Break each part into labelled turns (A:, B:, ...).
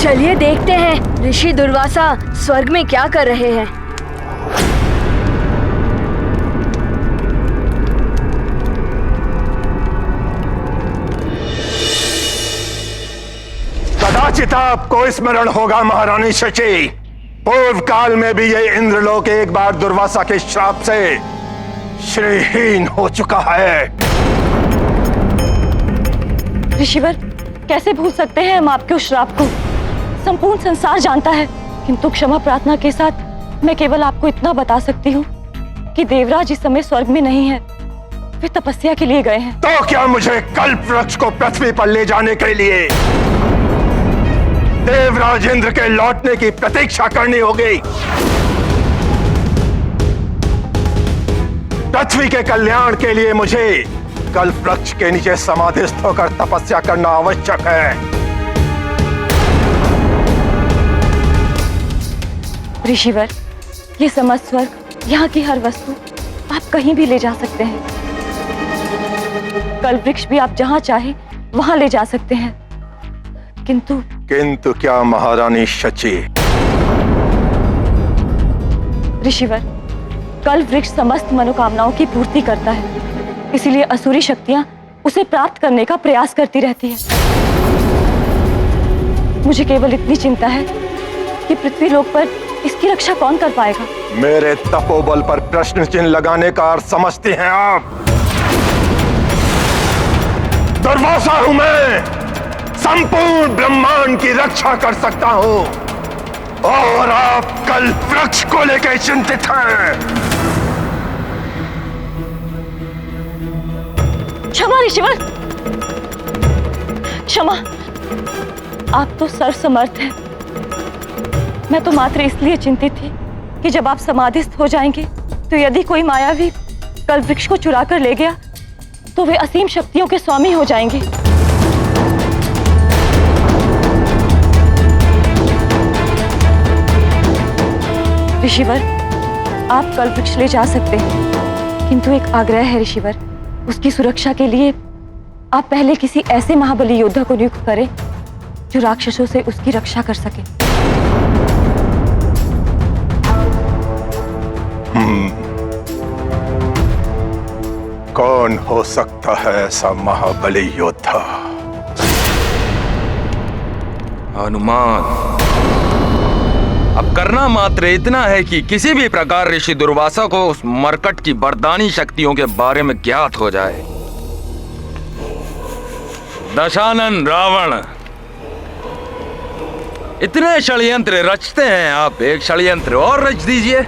A: चलिए देखते हैं ऋषि दुर्वासा स्वर्ग में क्या कर रहे हैं।
B: कदाचित आपको स्मरण होगा महारानी शची, पूर्व काल में भी ये इंद्रलोक एक बार दुर्वासा के श्राप से श्रीहीन हो चुका है।
C: ऋषिवर, कैसे भूल सकते हैं हम आपके उस श्राप को? संपूर्ण संसार जानता है, किंतु क्षमा प्रार्थना के साथ मैं केवल आपको इतना बता सकती हूँ कि देवराज इस समय स्वर्ग में नहीं है, वे तपस्या के लिए गए हैं।
B: तो क्या मुझे कल्प वृक्ष को पृथ्वी पर ले जाने के लिए देवराज इंद्र के लौटने की प्रतीक्षा करनी होगी? पृथ्वी के कल्याण के लिए मुझे कल्प वृक्ष के नीचे समाधिस्थ होकर तपस्या करना आवश्यक है।
C: ऋषिवर, ये समस्त स्वर्ग, यहाँ की हर वस्तु आप कहीं भी ले जा सकते हैं। कल्प वृक्ष भी आप जहाँ चाहे वहाँ ले जा सकते हैं, किंतु
B: क्या महारानी शची?
C: ऋषिवर, कल्प वृक्ष समस्त मनोकामनाओं की पूर्ति करता है, इसीलिए असुरी शक्तियां उसे प्राप्त करने का प्रयास करती रहती है। मुझे केवल इतनी चिंता है कि पृथ्वी लोक पर इसकी रक्षा कौन कर पाएगा?
B: मेरे तपोबल पर प्रश्न चिन्ह लगाने का अर्थ समझते हैं आप? दुर्वासा हूं मैं, संपूर्ण ब्रह्मांड की रक्षा कर सकता हूं, और आप कल्प वृक्ष को लेकर चिंतित हैं।
C: क्षमा ऋषिवर, क्षमा। आप तो सर्वसमर्थ हैं। मैं तो मात्र इसलिए चिंतित थी कि जब आप समाधिस्थ हो जाएंगे तो यदि कोई मायावी कल्प वृक्ष को चुरा कर ले गया तो वे असीम शक्तियों के स्वामी हो जाएंगे। ऋषिवर, आप कल्प वृक्ष ले जा सकते हैं, किंतु एक आग्रह है ऋषिवर, उसकी सुरक्षा के लिए आप पहले किसी ऐसे महाबली योद्धा को नियुक्त करें जो राक्षसों से उसकी रक्षा कर सके।
B: कौन हो सकता है ऐसा महाबली योद्धा?
D: हनुमान। अब करना मात्र इतना है कि किसी भी प्रकार ऋषि दुर्वासा को उस मरकट की वरदानी शक्तियों के बारे में ज्ञात हो जाए। दशानन रावण, इतने षड्यंत्र रचते हैं आप, एक षड्यंत्र और रच दीजिए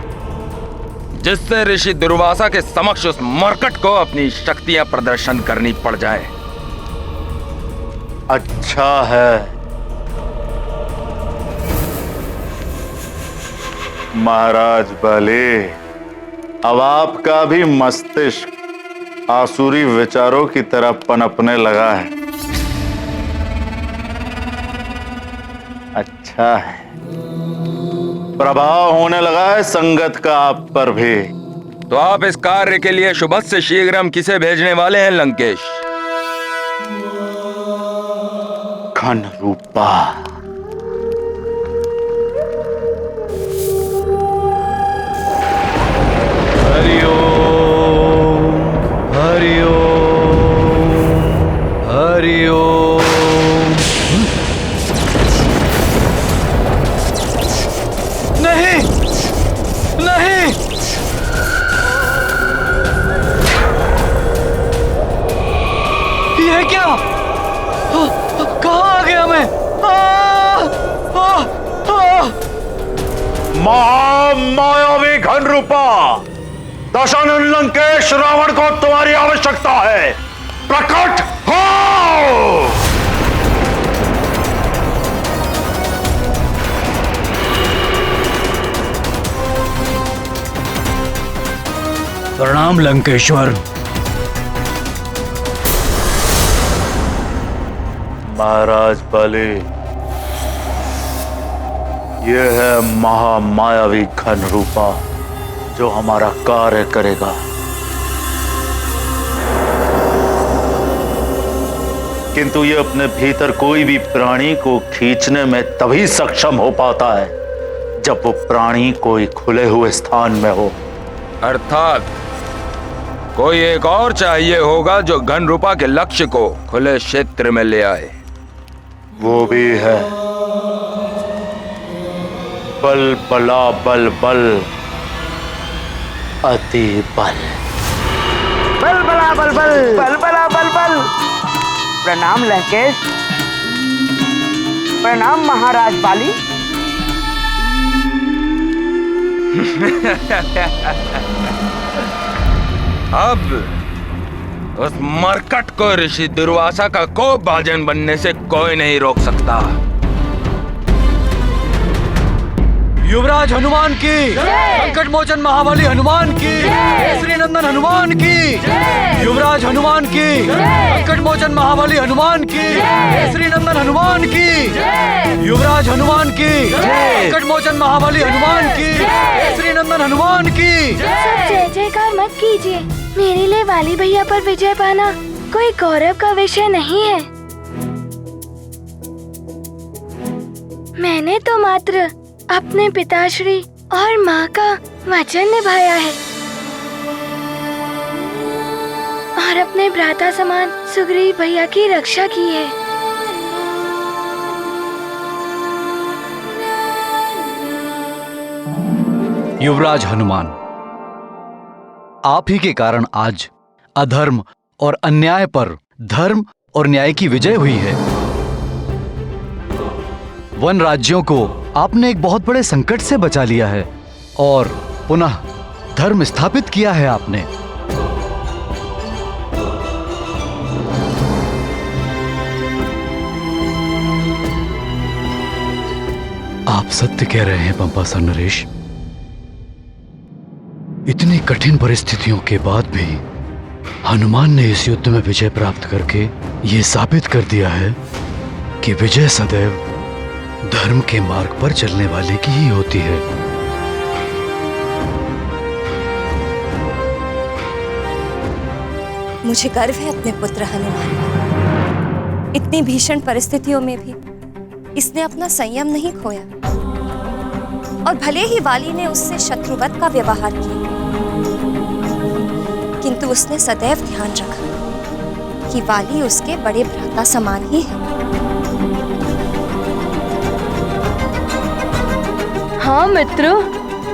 D: जिससे ऋषि दुर्वासा के समक्ष उस मरकट को अपनी शक्तियां प्रदर्शन करनी पड़ जाए।
E: अच्छा है महाराज बले, अब आपका भी मस्तिष्क आसुरी विचारों की तरह पनपने लगा है। अच्छा है, प्रभाव होने लगा है संगत का आप पर भी।
D: तो आप इस कार्य के लिए शुभ से शीघ्र हम किसे भेजने वाले हैं लंकेश?
E: घन रूपा। हरि ओम, हरि ओम, हरि ओम।
D: नहीं, नहीं,
F: ये क्या? कहाँ आ गया मैं?
E: महामायावी घन रूपा, दशानन लंकेश रावण को तुम्हारी आवश्यकता है, प्रकट हो।
F: प्रणाम लंकेश्वर।
E: महाराज बलि, यह है महामायावी घन रूपा जो हमारा कार्य करेगा। किंतु ये अपने भीतर कोई भी प्राणी को खींचने में तभी सक्षम हो पाता है जब वो प्राणी कोई खुले हुए स्थान में हो।
D: अर्थात कोई एक और चाहिए होगा जो घन रूपा के लक्ष्य को खुले क्षेत्र में ले आए।
E: वो भी है बल बला बल बल अति बल।
G: बल बला बल बल बल बला बल बल। प्रणाम लंकेश। प्रणाम महाराज बाली।
D: अब उस मरकट को ऋषि दुर्वासा का कोप भाजन बनने से कोई नहीं रोक सकता।
F: युवराज हनुमान की, संकट मोचन महाबली हनुमान की, केसरी नंदन हनुमान की, युवराज हनुमान की, संकट मोचन महाबली हनुमान की, केसरी नंदन हनुमान की, युवराज हनुमान की, संकट मोचन महाबली हनुमान की, केसरी नंदन हनुमान की।
A: सब जय जयकार मत कीजिए। मेरे लिए वाली भैया पर विजय पाना कोई गौरव का विषय नहीं है। मैंने तो मात्र अपने पिताश्री और माँ का वचन निभाया है और अपने भ्राता समान सुग्रीव भैया की रक्षा की है।
F: युवराज हनुमान, आप ही के कारण आज अधर्म और अन्याय पर धर्म और न्याय की विजय हुई है। वन राज्यों को आपने एक बहुत बड़े संकट से बचा लिया है और पुनः धर्म स्थापित किया है आपने। आप सत्य कह रहे हैं पंपासन नरेश। इतनी कठिन परिस्थितियों के बाद भी हनुमान ने इस युद्ध में विजय प्राप्त करके ये साबित कर दिया है कि विजय सदैव धर्म के मार्ग पर चलने वाले की ही होती है।
C: मुझे गर्व है अपने पुत्र हनुमान। इतनी भीषण परिस्थितियों में भी इसने अपना संयम नहीं खोया और भले ही वाली ने उससे शत्रुवत का व्यवहार किया, किंतु उसने सदैव ध्यान रखा कि वाली उसके बड़े भ्राता समान ही है।
A: हाँ मित्र,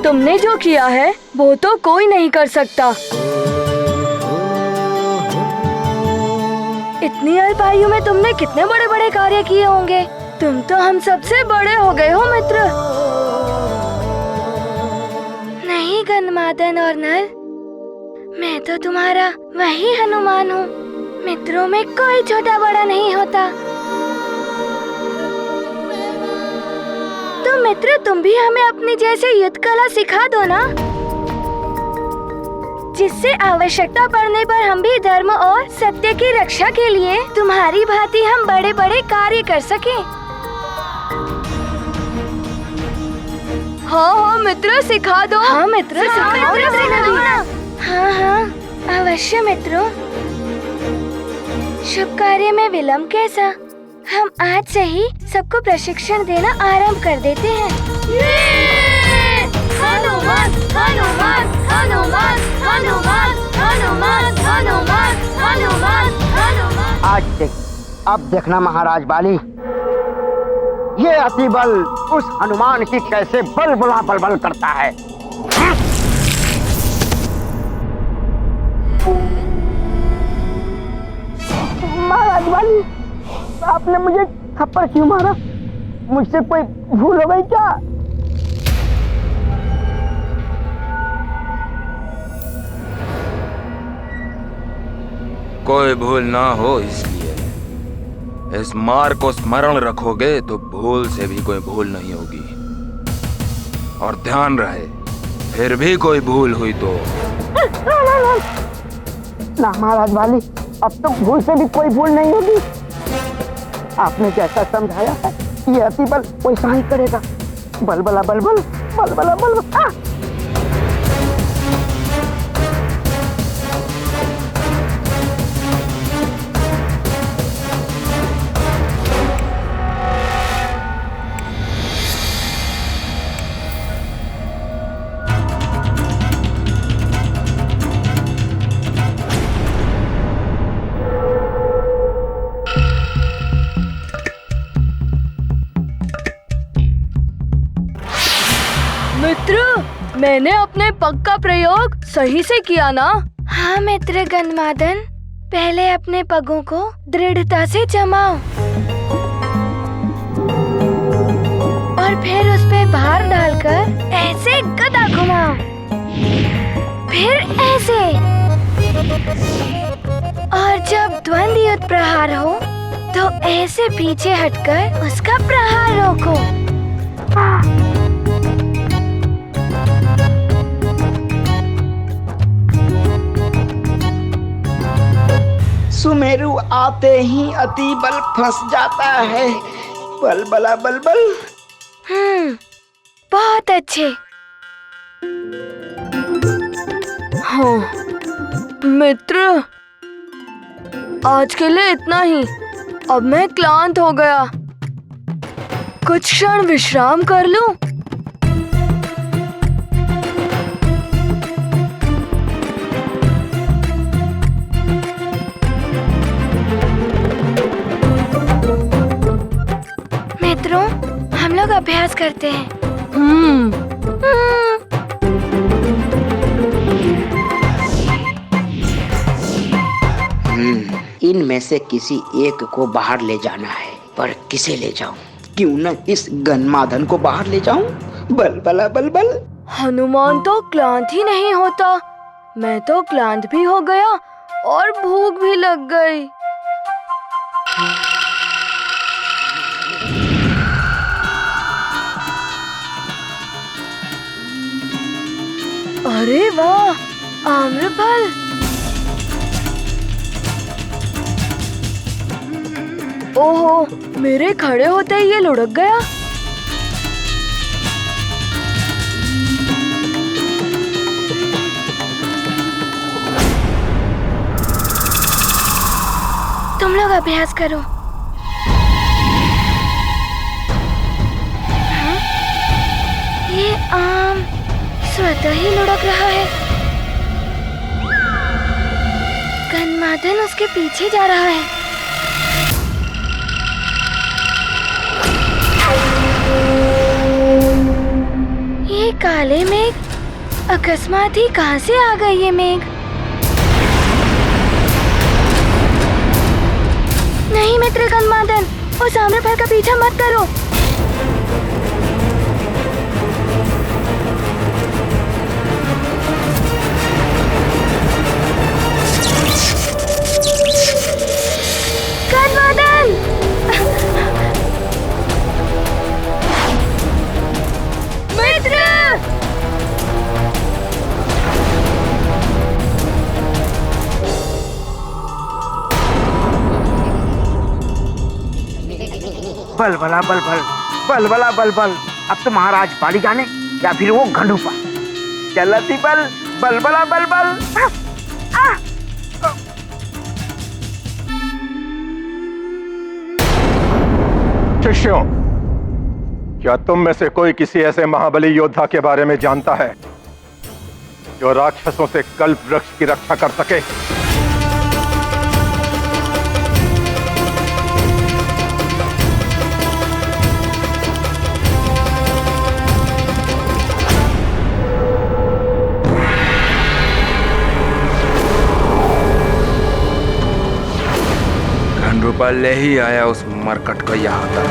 A: तुमने जो किया है वो तो कोई नहीं कर सकता। इतनी अल्प आयु में तुमने कितने बड़े बड़े कार्य किए होंगे। तुम तो हम सबसे बड़े हो गए हो मित्र। नहीं गन्धमादन और नल, मैं तो तुम्हारा वही हनुमान हूँ। मित्रों में कोई छोटा बड़ा नहीं होता। तो मित्र, तुम भी हमें अपनी जैसे युद्ध कला सिखा दो ना, जिससे आवश्यकता पड़ने पर हम भी धर्म और सत्य की रक्षा के लिए तुम्हारी भांति हम बड़े बड़े कार्य कर सकें। हाँ मित्र, सिखा दो। हाँ मित्र, सिखा दो। हाँ अवश्य मित्रों। शुभ कार्य में विलंब कैसा, हम आज से ही सबको प्रशिक्षण देना आरंभ कर देते हैं। हनुमान हनुमान हनुमान हनुमान हनुमान हनुमान हनुमान हनुमान।
G: आज देख, अब देखना महाराज बाली, ये अति बल उस हनुमान की कैसे बल बुला बल बल करता है। महाराज बाली, आपने मुझे थप्पड़ क्यों मारा? मुझसे कोई भूल हो गई क्या?
D: कोई भूल ना हो इसलिए इस मार्ग को स्मरण रखोगे तो भूल से भी कोई भूल नहीं होगी। और ध्यान रहे, फिर भी कोई भूल हुई तो
G: ना महाराज वाली, अब तो भूल से भी कोई भूल नहीं होगी। आपने जैसा समझाया है ये अति बल वैसा ही करेगा। बल बला बल बल बल बला बल बल।
A: मित्र, मैंने अपने पग का प्रयोग सही से किया ना? हाँ मित्र गंधमादन, पहले अपने पगों को दृढ़ता से जमाओ और फिर उस पे भार डालकर ऐसे गदा घुमाओ, फिर ऐसे, और जब द्वंद्व युद्ध प्रहार हो तो ऐसे पीछे हटकर उसका प्रहार रोको।
G: सुमेरु आते ही अति बल फंस जाता है। बल बला बल बल।
A: बहुत अच्छे। हाँ मित्र, आज के लिए इतना ही। अब मैं क्लांत हो गया, कुछ क्षण विश्राम कर लूं। मित्रों, हम लोग अभ्यास करते हैं।
G: इनमें से किसी एक को बाहर ले जाना है, पर किसे ले जाऊं? क्यों न इस गन्माधन को बाहर ले जाऊं? बल बला बल बल।
A: हनुमान तो क्लांत ही नहीं होता, मैं तो क्लांत भी हो गया और भूख भी लग गई। अरे वाह, आम्रफल। ओहो, मेरे खड़े होते ही ये लुढ़क गया। तुम लोग अभ्यास करो। हाँ? ये आम स्वतः ही लुढ़क रहा है। गन्धमादन उसके पीछे जा रहा है। ये काले मेघ अकस्मात ही कहां से आ गए? ये मेघ नहीं मित्र गन्धमादन, उस आम्रफल का पीछा मत करो। गन्धमादन! मित्र!
G: बल बला बल बल, बल बला बल बल। अब तो महाराज बाड़ी जाने या फिर वो घंडूपा। चलती बल, बल बला बल बल।
B: शिष्यों, क्या तुम में से कोई किसी ऐसे महाबली योद्धा के बारे में जानता है जो राक्षसों से कल्प वृक्ष की रक्षा कर सके?
D: घनरूपा ले ही आया उस मरकट को यहाँ तक।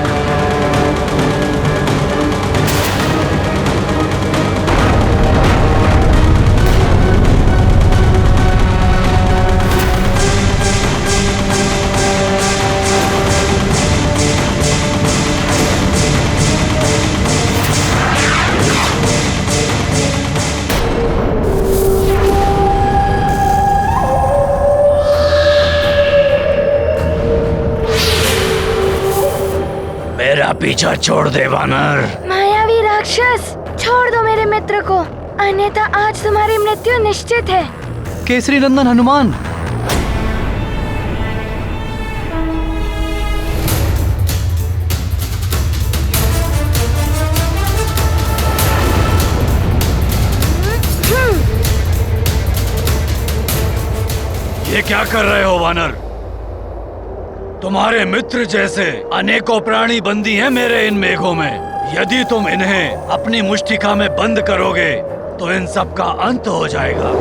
F: मेरा पीछा छोड़ दे वानर।
A: मायावी राक्षस, छोड़ दो मेरे मित्र को, अन्यथा आज तुम्हारी मृत्यु निश्चित है।
F: केसरी नंदन हनुमान, ये क्या कर रहे हो वानर? तुम्हारे मित्र जैसे अनेकों प्राणी बंदी हैं मेरे इन मेघों में। यदि तुम इन्हें अपनी मुष्टिका में बंद करोगे तो इन सब का अंत हो जाएगा।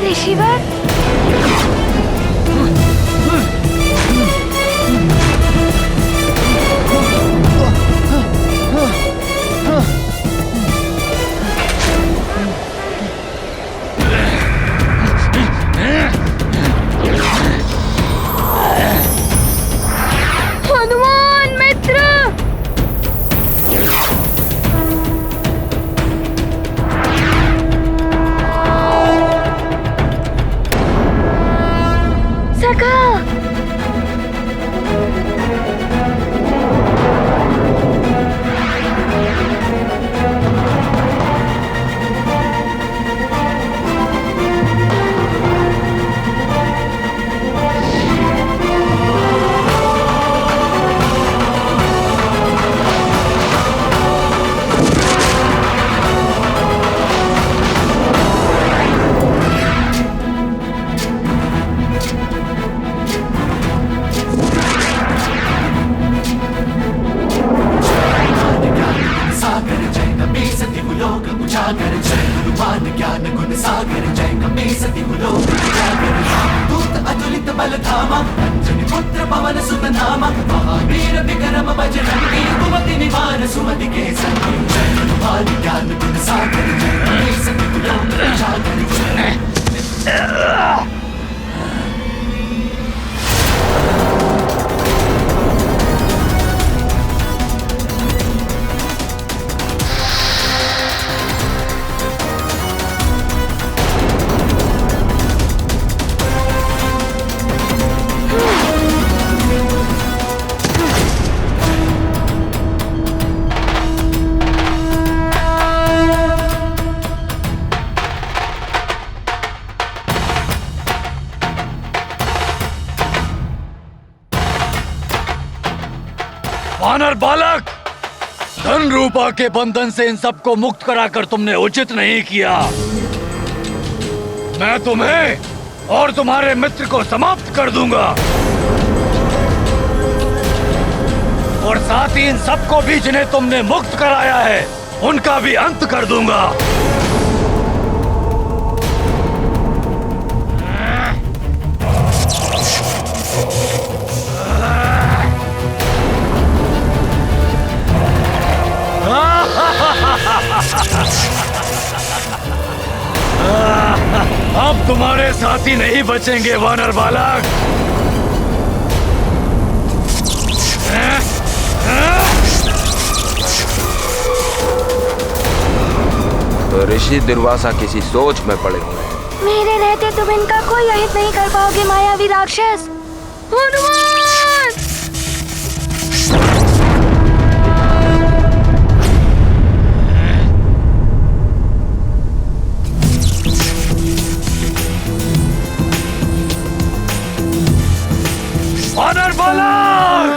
A: ऋषिवर, हनुमान मित्र, सखा, वानर बालक, धन रूपा के बंधन से इन सबको मुक्त कराकर तुमने उचित नहीं किया। मैं तुम्हें और तुम्हारे मित्र को समाप्त कर दूंगा और साथ ही इन सबको भी जिन्हें तुमने मुक्त कराया है उनका भी अंत कर दूंगा। अब तुम्हारे साथी नहीं बचेंगे वानर बालक।
D: तो ऋषि दुर्वासा किसी सोच में पड़े हुए हैं।
A: मेरे रहते तुम इनका कोई अहित नहीं कर पाओगे मायावी राक्षस। हनुमान!
F: वानर बालक!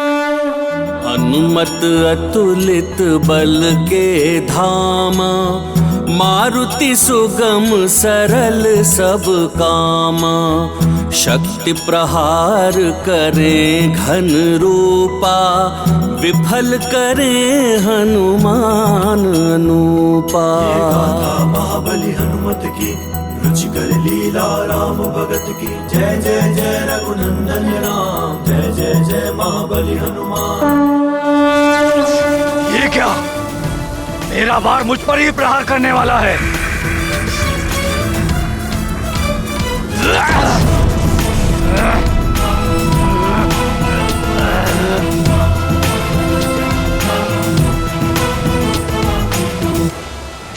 H: हनुमत अतुलित बल के धामा, मारुति सुगम सरल सब कामा। शक्ति प्रहार करे घन रूपा, विफल करे हनुमान अनूपा।
I: महाबली हनुमत की, रुचिकर लीला राम भगत की। जय जय जय रघुनंदन राम, जय जय जय महाबली हनुमान।
F: ये क्या? मेरा बार मुझ पर ही प्रहार करने वाला है।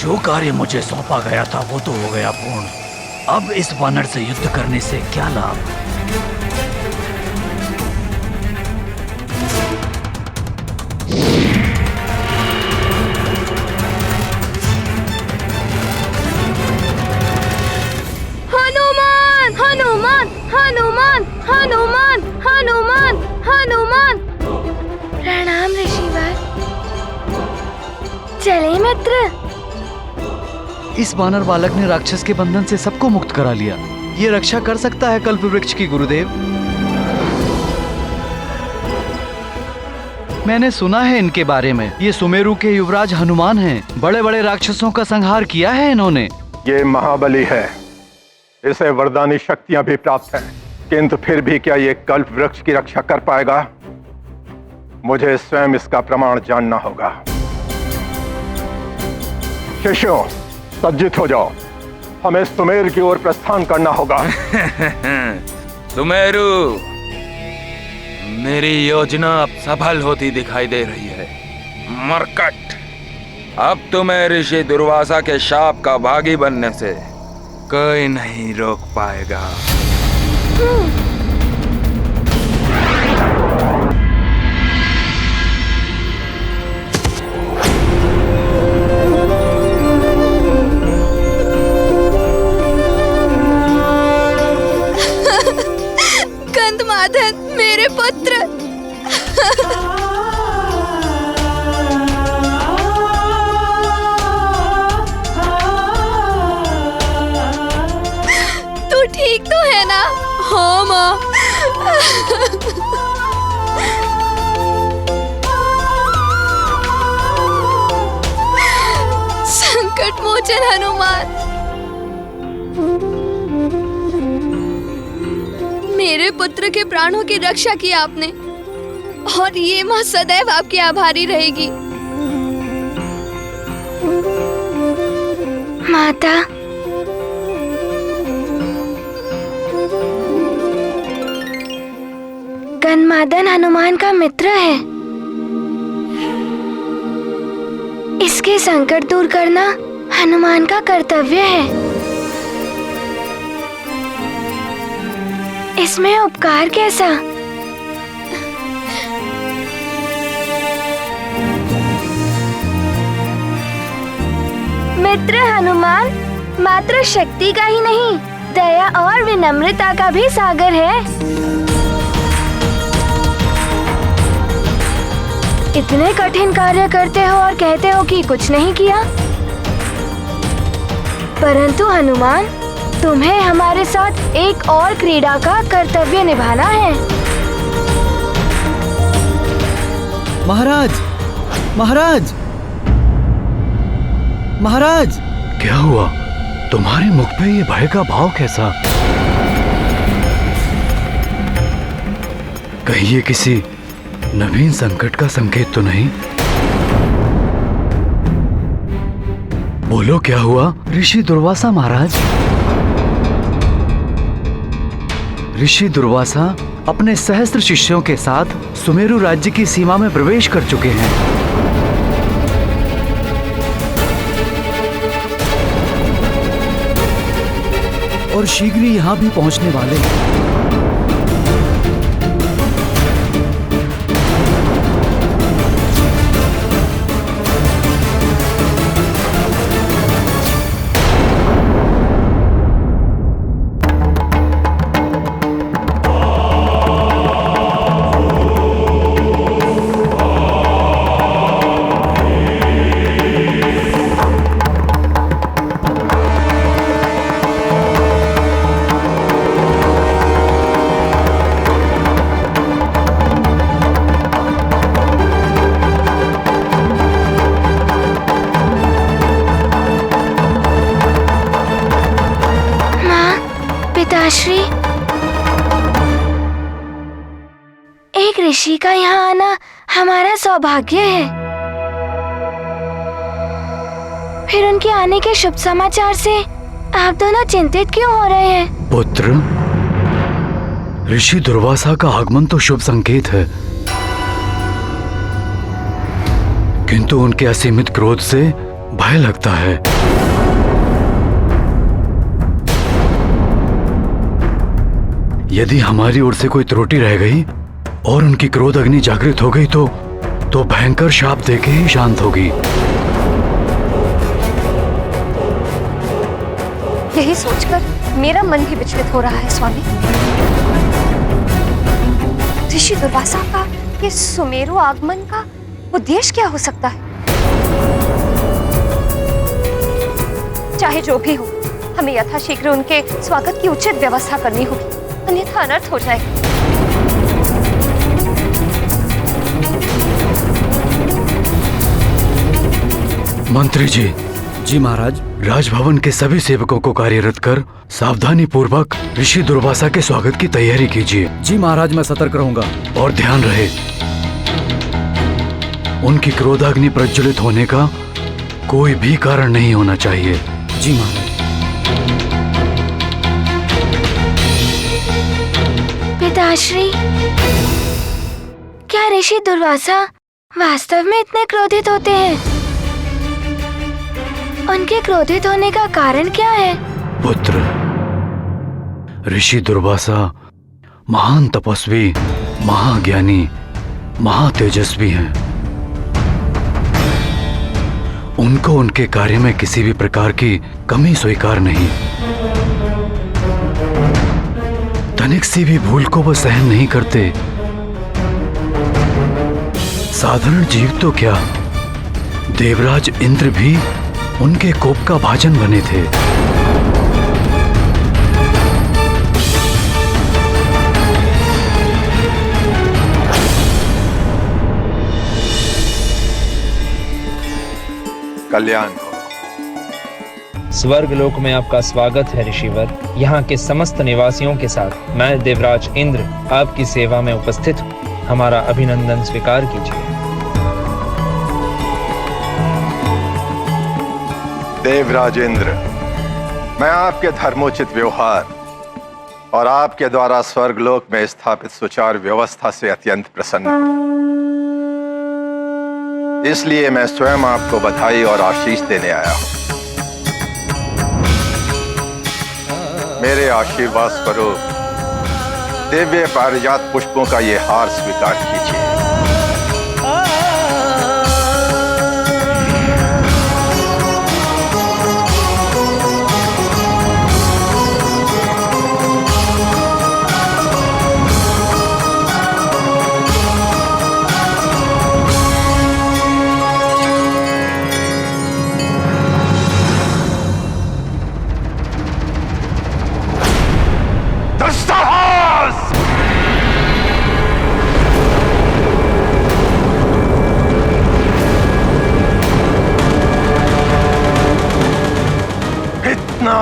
F: जो कार्य मुझे सौंपा गया था वो तो हो गया पूर्ण। अब इस वानर से युद्ध करने से क्या लाभ?
A: हनुमान हनुमान हनुमान हनुमान हनुमान हनुमान। प्रणाम ऋषिवर। चले मित्र।
F: इस वानर बालक ने राक्षस के बंधन से सबको मुक्त करा लिया। ये रक्षा कर सकता है कल्प वृक्ष की, गुरुदेव। मैंने सुना है इनके बारे में। ये सुमेरु के युवराज हनुमान हैं। बड़े बड़े राक्षसों का संहार किया है इन्होंने।
B: ये महाबली है, इसे वरदानी शक्तियां भी प्राप्त हैं, किंतु फिर भी क्या ये कल्प वृक्ष की रक्षा कर पाएगा? मुझे स्वयं इसका प्रमाण जानना होगा। शिष्यों, सज्जित हो जाओ, हमें सुमेर की ओर प्रस्थान करना होगा।
D: सुमेरु, मेरी योजना अब सफल होती दिखाई दे रही है। मरकट, अब तुम्हें ऋषि दुर्वासा के शाप का भागी बनने से कोई नहीं रोक पाएगा।
A: गंधमादन, मेरे पुत्र। तू ठीक तो है ना? हाँ माँ। संकट मोचन हनुमान, मेरे पुत्र के प्राणों की रक्षा की आपने, और ये माँ सदैव आपकी आभारी रहेगी। माता, गंधमादन हनुमान का मित्र है। इसके संकट दूर करना हनुमान का कर्तव्य है। इसमें उपकार कैसा? मित्र हनुमान मात्र शक्ति का ही नहीं, दया और विनम्रता का भी सागर है। इतने कठिन कार्य करते हो और कहते हो कि कुछ नहीं किया। परंतु हनुमान, तुम्हें हमारे साथ एक और क्रीड़ा का कर्तव्य निभाना है।
F: महाराज, महाराज, महाराज! क्या हुआ? तुम्हारे मुख पे ये भय का भाव कैसा? कहीं ये किसी नवीन संकट का संकेत तो नहीं? बोलो, क्या हुआ? ऋषि दुर्वासा महाराज, ऋषि दुर्वासा अपने सहस्त्र शिष्यों के साथ सुमेरु राज्य की सीमा में प्रवेश कर चुके हैं। और शीघ्र ही यहाँ भी पहुंचने वाले हैं।
A: पिताश्री, एक ऋषि का यहाँ आना हमारा सौभाग्य है। फिर उनके आने के शुभ समाचार से आप दोनों चिंतित क्यों हो रहे हैं?
F: पुत्र, ऋषि दुर्वासा का आगमन तो शुभ संकेत है, किंतु उनके असीमित क्रोध से
J: भय लगता है। यदि हमारी ओर से कोई त्रुटि रह गई और उनकी क्रोध अग्नि जागृत हो गई तो भयंकर शाप देके ही शांत होगी।
C: यही सोचकर मेरा मन भी विचलित हो रहा है स्वामी। ऋषि दुर्वासा का ये सुमेरु आगमन का उद्देश्य क्या हो सकता है? चाहे जो भी हो, हमें यथाशीघ्र उनके स्वागत की उचित व्यवस्था करनी होगी, अन्यथा अनर्थ हो जाएगा।
J: मंत्री जी।
F: जी महाराज।
J: राजभवन के सभी सेवकों को कार्यरत कर सावधानी पूर्वक ऋषि दुर्वासा के स्वागत की तैयारी कीजिए।
F: जी महाराज, मैं सतर्क रहूंगा।
J: और ध्यान रहे, उनकी क्रोधाग्नि प्रज्वलित होने का कोई भी कारण नहीं होना चाहिए।
F: जी महाराज।
A: पिताश्री, क्या ऋषि दुर्वासा वास्तव में इतने क्रोधित होते हैं? उनके क्रोधित होने का कारण क्या है?
J: पुत्र, ऋषि दुर्वासा महान तपस्वी, महाज्ञानी, महातेजस्वी हैं। उनको उनके कार्य में किसी भी प्रकार की कमी स्वीकार नहीं। तनिक सी भी भूल को वो सहन नहीं करते। साधारण जीव तो क्या, देवराज इंद्र भी उनके कोप का भाजन बने थे।
B: कल्याण हो।
K: स्वर्ग लोक में आपका स्वागत है ऋषिवर। यहाँ के समस्त निवासियों के साथ मैं देवराज इंद्र आपकी सेवा में उपस्थित हूँ। हमारा अभिनंदन स्वीकार कीजिए।
B: देवराज इंद्र, मैं आपके धर्मोचित व्यवहार और आपके द्वारा स्वर्गलोक में स्थापित सुचारू व्यवस्था से अत्यंत प्रसन्न हूं। इसलिए मैं स्वयं आपको बधाई और आशीष देने आया हूं। मेरे आशीर्वाद स्वरूप दिव्य पारिजात पुष्पों का ये हार स्वीकार कीजिए।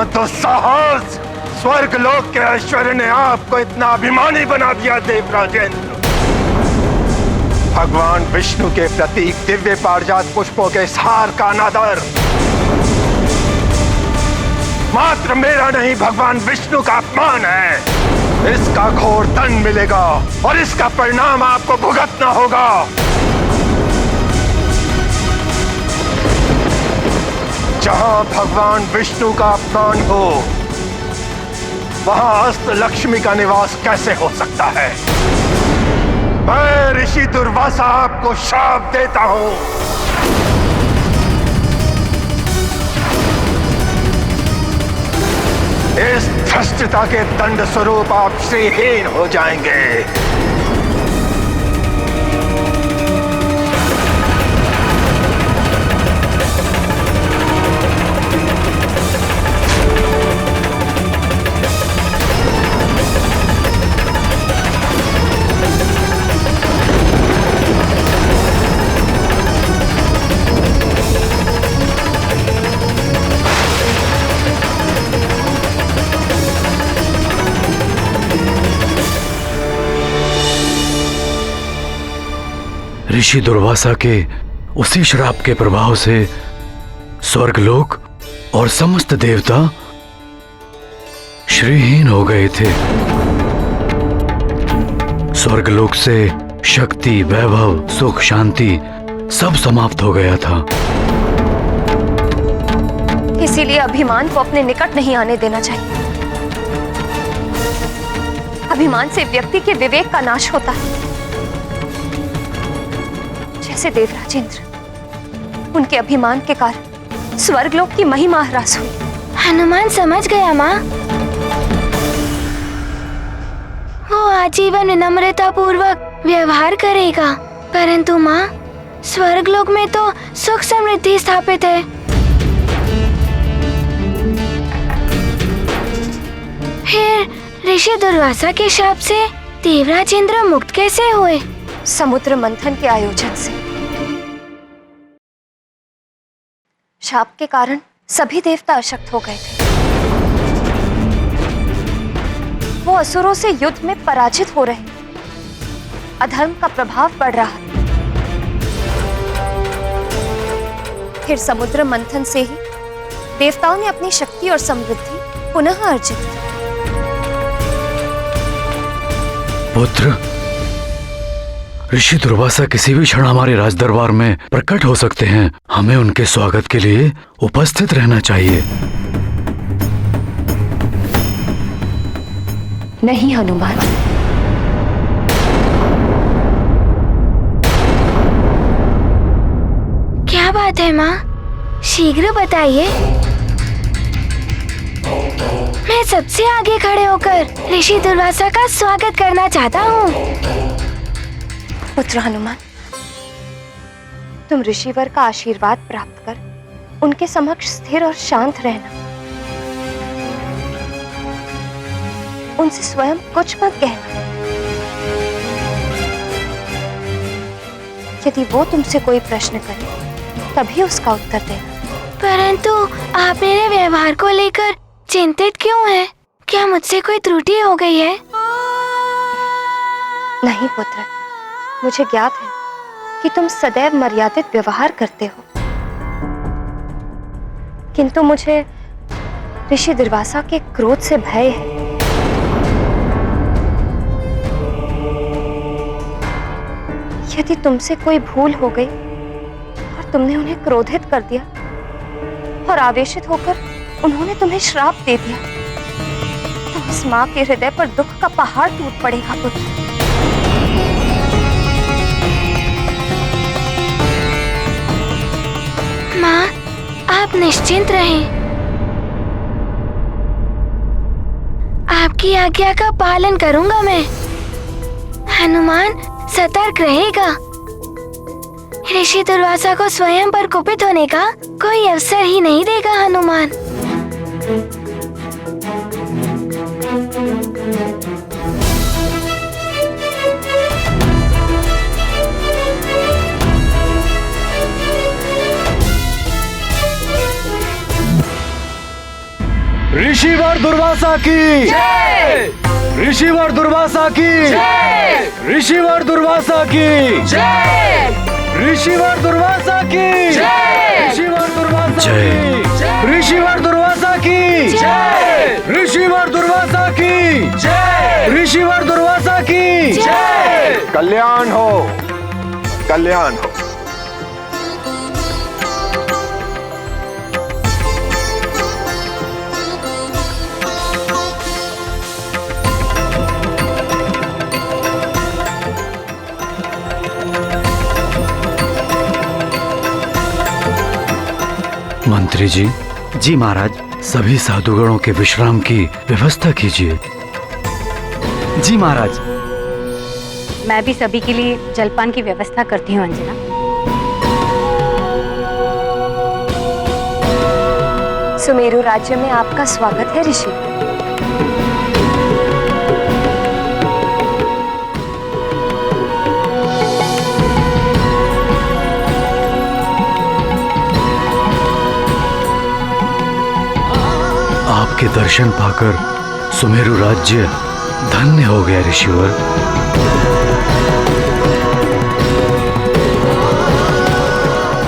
B: तो साहस, स्वर्गलोक के ऐश्वर्य ने आपको इतना अभिमानी बना दिया देवराजेंद्र। भगवान विष्णु के प्रतीक दिव्य पारिजात पुष्पों के हार का अनादर मात्र मेरा नहीं, भगवान विष्णु का अपमान है। इसका घोर दंड मिलेगा और इसका परिणाम आपको भुगतना होगा। जहां भगवान विष्णु का अपमान हो, वहां अस्त लक्ष्मी का निवास कैसे हो सकता है? मैं ऋषि दुर्वासा आपको शाप देता हूं। इस धृष्टता के दंड स्वरूप आप श्रीहीन हो जाएंगे।
J: ऋषि दुर्वासा के उसी श्राप के प्रभाव से स्वर्गलोक और समस्त देवता श्रीहीन हो गए थे। स्वर्गलोक से शक्ति, वैभव, सुख, शांति सब समाप्त हो गया था।
C: इसीलिए अभिमान को अपने निकट नहीं आने देना चाहिए। अभिमान से व्यक्ति के विवेक का नाश होता है। जैसे देवराज इंद्र, उनके अभिमान के कारण स्वर्गलोक की महिमा ह्रास हुई।
A: हनुमान समझ गया माँ। वो आजीवन विनम्रता पूर्वक व्यवहार करेगा, परंतु माँ स्वर्गलोक में तो सुख समृद्धि स्थापित है। फिर ऋषि दुर्वासा के शाप से देवराज इंद्र मुक्त कैसे हुए?
C: समुद्र मंथन के आयोजन से। शाप के कारण सभी देवता अशक्त हो गए थे। वो असुरों से युद्ध में पराजित हो रहे, अधर्म का प्रभाव बढ़ रहा। फिर समुद्र मंथन से ही देवताओं ने अपनी शक्ति और समृद्धि पुनः अर्जित की।
J: पुत्र, ऋषि दुर्वासा किसी भी क्षण हमारे राज दरबार में प्रकट हो सकते हैं। हमें उनके स्वागत के लिए उपस्थित रहना चाहिए।
C: नहीं हनुमान,
A: क्या बात है माँ? शीघ्र बताइए। मैं सबसे आगे खड़े होकर ऋषि दुर्वासा का स्वागत करना चाहता हूँ।
C: पुत्र हनुमान, तुम ऋषिवर का आशीर्वाद प्राप्त कर उनके समक्ष स्थिर और शांत रहना। उनसे स्वयं कुछ मत कहना। यदि वो तुमसे कोई प्रश्न करे तभी उसका उत्तर देना।
A: परंतु आप मेरे व्यवहार को लेकर चिंतित क्यों हैं? क्या मुझसे कोई त्रुटि हो गई है?
C: नहीं पुत्र, मुझे ज्ञात है कि तुम सदैव मर्यादित व्यवहार करते हो, किंतु मुझे ऋषि दुर्वासा के क्रोध से भय है। यदि तुमसे कोई भूल हो गई और तुमने उन्हें क्रोधित कर दिया और आवेशित होकर उन्होंने तुम्हें श्राप दे दिया, तो उस माँ के हृदय पर दुख का पहाड़ टूट पड़ेगा पुत्र।
A: माँ, आप निश्चिंत रहें। आपकी आज्ञा का पालन करूंगा मैं। हनुमान सतर्क रहेगा। ऋषि दुर्वासा को स्वयं पर कुपित होने का कोई अवसर ही नहीं देगा हनुमान।
F: ऋषिवर दुर्वासा की जय! ऋषिवर दुर्वासा की जय! ऋषिवर दुर्वासा की जय! ऋषिवर दुर्वासा की जय! ऋषिवर दुर्वासा की ऋषिवर दुर्वासा की जय! ऋषिवर दुर्वासा की जय! ऋषिवर दुर्वासा की जय!
B: कल्याण हो, कल्याण हो।
J: मंत्री जी। जी महाराज। सभी साधुगणों के विश्राम की व्यवस्था कीजिए।
L: जी महाराज। मैं भी सभी के लिए जलपान की व्यवस्था करती हूँ अंजना।
C: सुमेरु राज्य में आपका स्वागत है ऋषि।
J: आपके दर्शन पाकर सुमेरु राज्य धन्य हो गया ऋषिवर।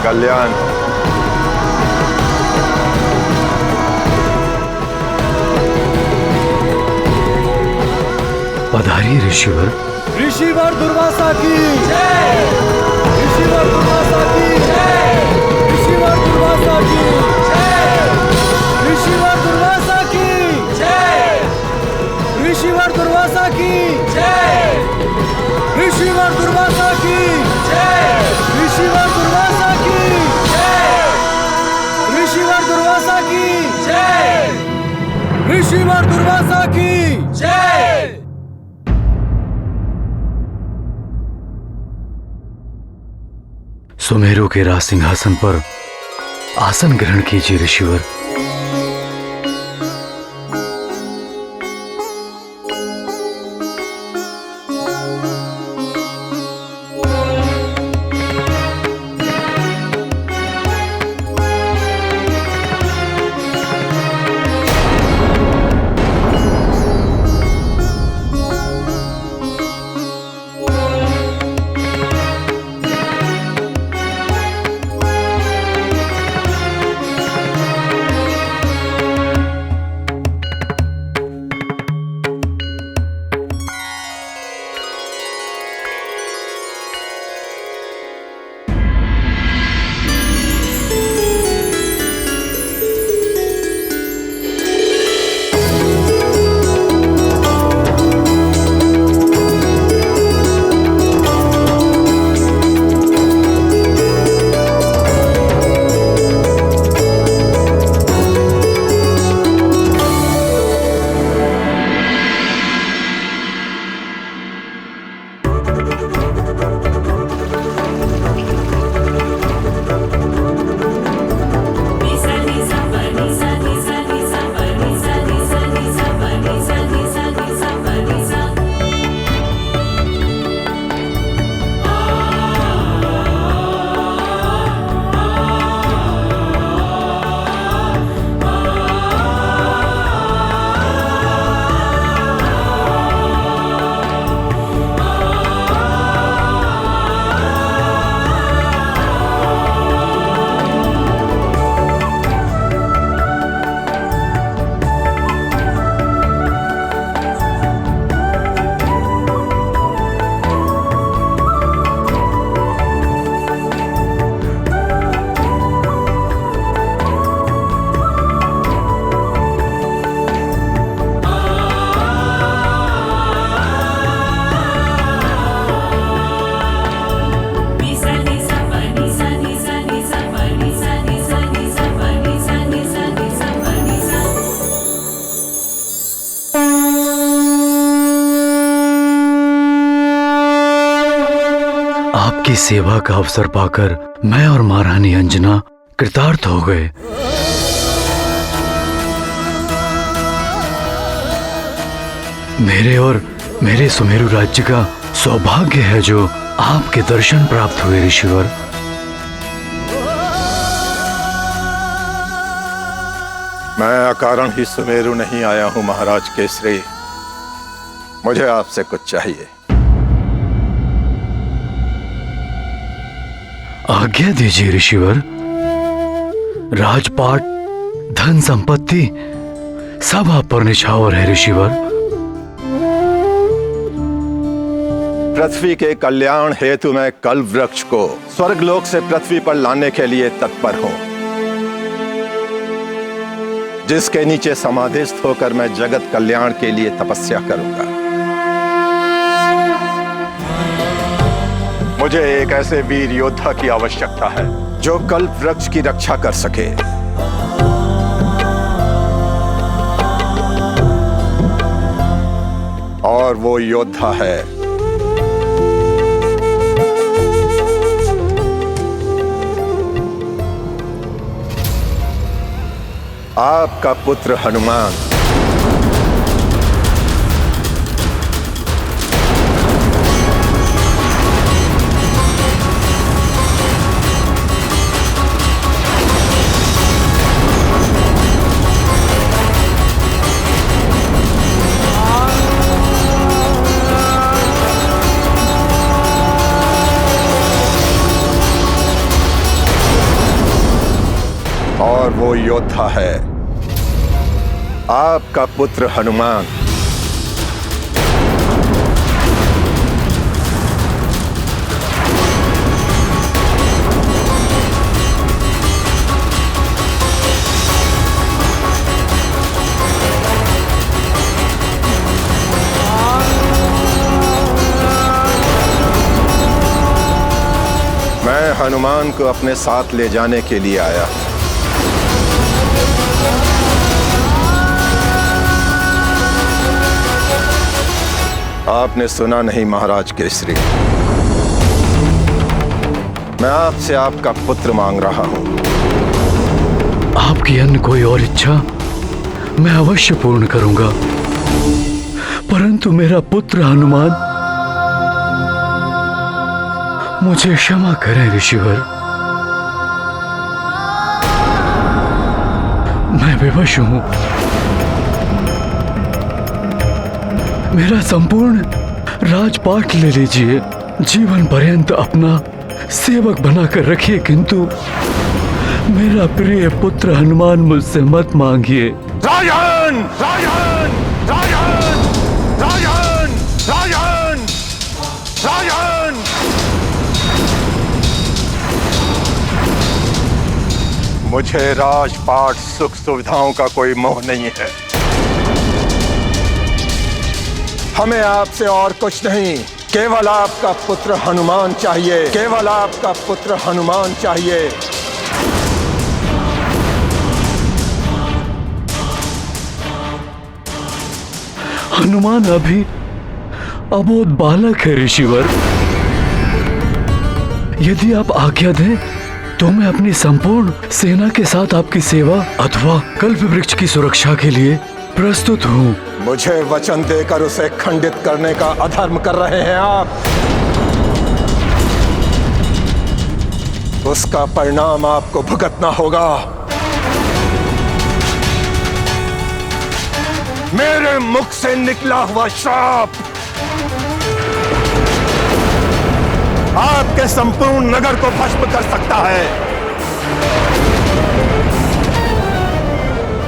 B: कल्याण।
J: पधारिए ऋषिवर।
F: ऋषिवर दुर्वासा की जय! ऋषिवर दुर्वासा की जय! ऋषिवर दुर्वासा की जय! दुर्वासा की जय।
J: सुमेरु के राज सिंहासन पर आसन ग्रहण कीजिए ऋषिवर। आपकी सेवा का अवसर पाकर मैं और महारानी अंजना कृतार्थ हो गए। मेरे और मेरे सुमेरु राज्य का सौभाग्य है जो आपके दर्शन प्राप्त हुए ऋषिवर।
B: मैं अकारण ही सुमेरु नहीं आया हूं महाराज केसरी। मुझे आपसे कुछ चाहिए।
J: आज्ञा दीजिए ऋषिवर। राजपाट, धन संपत्ति सब आप पर निछावर है ऋषिवर।
B: पृथ्वी के कल्याण हेतु मैं कल्प वृक्ष को स्वर्गलोक से पृथ्वी पर लाने के लिए तत्पर हूं, जिसके नीचे समाधिस्थ होकर मैं जगत कल्याण के लिए तपस्या करूंगा। मुझे एक ऐसे वीर योद्धा की आवश्यकता है जो कल्प वृक्ष की रक्षा कर सके। और वो योद्धा है आपका पुत्र हनुमान। और वो योद्धा है आपका पुत्र हनुमान। मैं हनुमान को अपने साथ ले जाने के लिए आया हूं। आपने सुना नहीं महाराज केसरी, मैं आपसे आपका पुत्र मांग रहा हूं।
J: आपकी अन्य कोई और इच्छा मैं अवश्य पूर्ण करूंगा, परंतु मेरा पुत्र हनुमान, मुझे क्षमा करें ऋषिवर। मैं विवश हूं। मेरा संपूर्ण राजपाट ले लीजिए, जीवन पर्यंत अपना सेवक बनाकर रखिए, किंतु मेरा प्रिय पुत्र हनुमान मुझसे मत मांगिए।
B: राजन! राजन! राजन! राजन! राजन! राजन! मुझे राजपाट सुख सुविधाओं का कोई मोह नहीं है। हमें आपसे और कुछ नहीं, केवल आपका पुत्र हनुमान चाहिए, केवल आपका पुत्र हनुमान चाहिए।
J: हनुमान अभी अबोध बालक है ऋषिवर। यदि आप आज्ञा दें तो मैं अपनी संपूर्ण सेना के साथ आपकी सेवा अथवा कल्प वृक्ष की सुरक्षा के लिए प्रस्तुत हूँ।
B: मुझे वचन देकर उसे खंडित करने का अधर्म कर रहे हैं आप। उसका परिणाम आपको भुगतना होगा। मेरे मुख से निकला हुआ श्राप आपके संपूर्ण नगर को भस्म कर सकता है,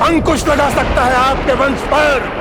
B: अंकुश लगा सकता है आपके वंश पर।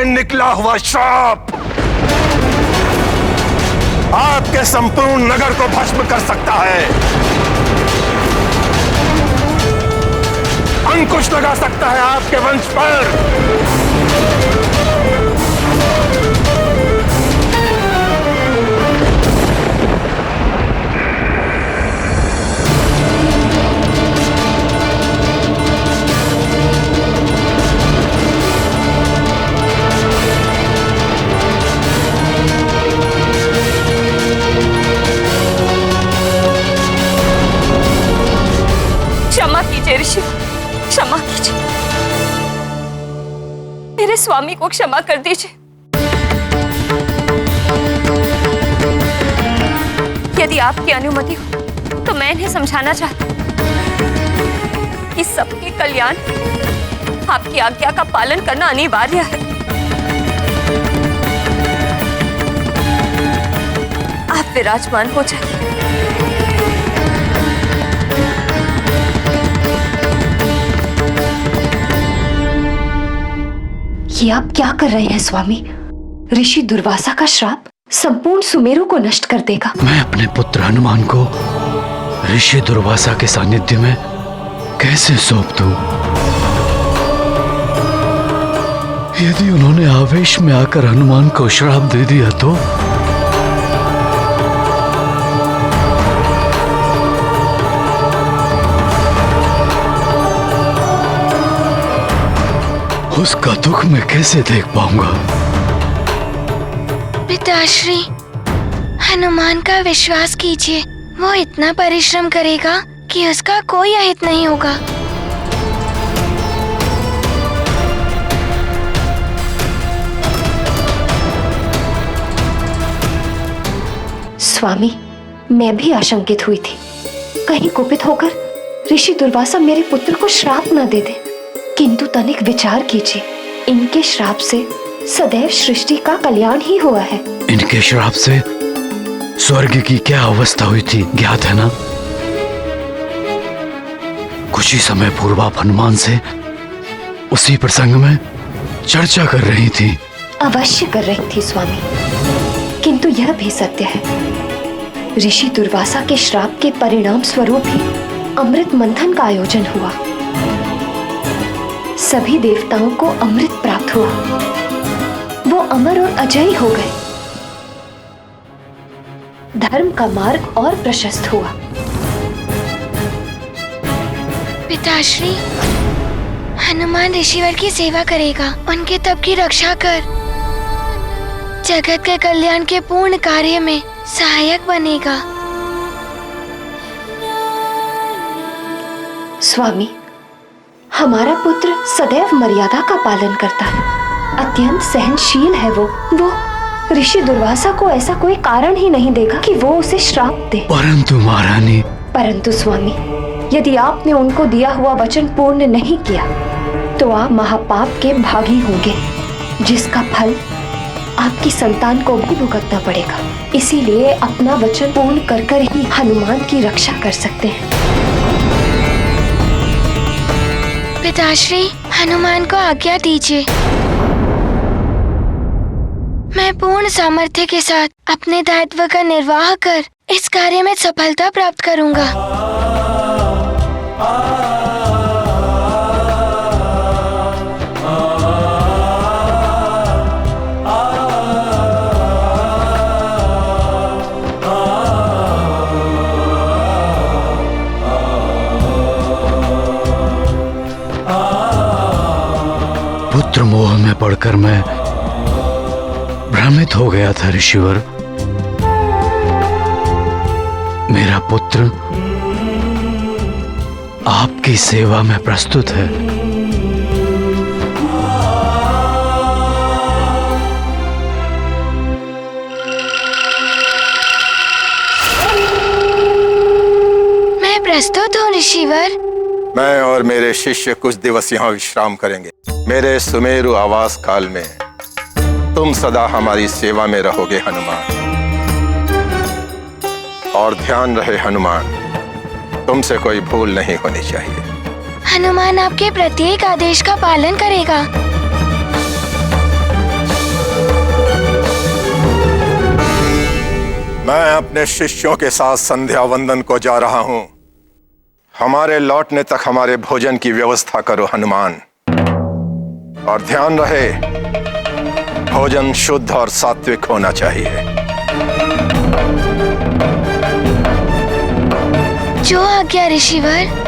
B: निकला हुआ श्राप आपके संपूर्ण नगर को भस्म कर सकता है, अंकुश लगा सकता है आपके वंश पर।
C: ऋषि, क्षमा कीजिए, मेरे स्वामी को क्षमा कर दीजिए। यदि आपकी अनुमति हो तो मैं इन्हें समझाना चाहती हूँ कि सबके कल्याण आपकी आज्ञा का पालन करना अनिवार्य है। आप विराजमान हो जाइए।
M: ये आप क्या कर रहे हैं स्वामी? ऋषि दुर्वासा का श्राप संपूर्ण सुमेरु को नष्ट कर देगा।
J: मैं अपने पुत्र हनुमान को ऋषि दुर्वासा के सानिध्य में कैसे सौंप दूं? यदि उन्होंने आवेश में आकर हनुमान को श्राप दे दिया तो? उसका दुख मैं कैसे देख पाऊंगा?
A: पिताश्री, हनुमान का विश्वास कीजिए, वो इतना परिश्रम करेगा कि उसका कोई अहित नहीं होगा।
M: स्वामी, मैं भी आशंकित हुई थी, कहीं कुपित होकर ऋषि दुर्वासा मेरे पुत्र को श्राप न दे दे। किंतु तनिक विचार कीजिए, इनके श्राप से सदैव सृष्टि का कल्याण ही हुआ है।
J: इनके श्राप से स्वर्ग की क्या अवस्था हुई थी ज्ञात है ना? कुछ ही समय पूर्व आप हनुमान से उसी प्रसंग में चर्चा कर रही थी।
M: अवश्य कर रही थी स्वामी, किंतु यह भी सत्य है, ऋषि दुर्वासा के श्राप के परिणाम स्वरूप ही अमृत मंथन का आयोजन हुआ। सभी देवताओं को अमृत प्राप्त हुआ, वो अमर और अजयी हो गए। धर्म का मार्ग और प्रशस्त हुआ।
A: पिताश्री, हनुमान ऋषिवर की सेवा करेगा, उनके तप की रक्षा कर जगत के कल्याण के पूर्ण कार्य में सहायक बनेगा।
M: स्वामी, हमारा पुत्र सदैव मर्यादा का पालन करता है, अत्यंत सहनशील है वो ऋषि दुर्वासा को ऐसा कोई कारण ही नहीं देगा कि वो उसे श्राप दे।
J: परंतु महारानी।
M: परंतु स्वामी, यदि आपने उनको दिया हुआ वचन पूर्ण नहीं किया तो आप महापाप के भागी होंगे, जिसका फल आपकी संतान को भी भुगतना पड़ेगा। इसीलिए अपना वचन पूर्ण कर कर ही हनुमान की रक्षा कर सकते हैं।
A: पिताश्री, हनुमान को आज्ञा दीजिए, मैं पूर्ण सामर्थ्य के साथ अपने दायित्व का निर्वाह कर इस कार्य में सफलता प्राप्त करूंगा।
J: पुत्र मोह में पड़कर मैं भ्रमित हो गया था ऋषिवर। मेरा पुत्र आपकी सेवा में प्रस्तुत है।
A: मैं प्रस्तुत हूँ ऋषिवर।
B: मैं और मेरे शिष्य कुछ दिवस यहाँ विश्राम करेंगे। मेरे सुमेरु आवास काल में तुम सदा हमारी सेवा में रहोगे हनुमान। और ध्यान रहे हनुमान, तुमसे कोई भूल नहीं होनी चाहिए।
A: हनुमान आपके प्रत्येक आदेश का पालन करेगा।
B: मैं अपने शिष्यों के साथ संध्या वंदन को जा रहा हूँ। हमारे लौटने तक हमारे भोजन की व्यवस्था करो हनुमान। और ध्यान रहे, भोजन शुद्ध और सात्विक होना चाहिए।
A: जो आज्ञा ऋषिवर।